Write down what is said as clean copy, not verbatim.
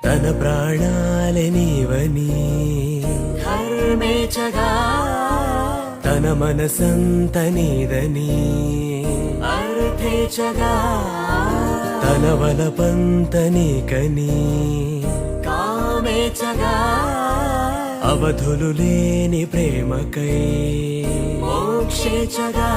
తన ప్రాణాలే నీవని ధర్మేచగా తన మనసంత నీదని అర్థేచగా తన వలపంత నీకని కామేచగా అవధులు లేని ప్రేమకై మోక్షేచగా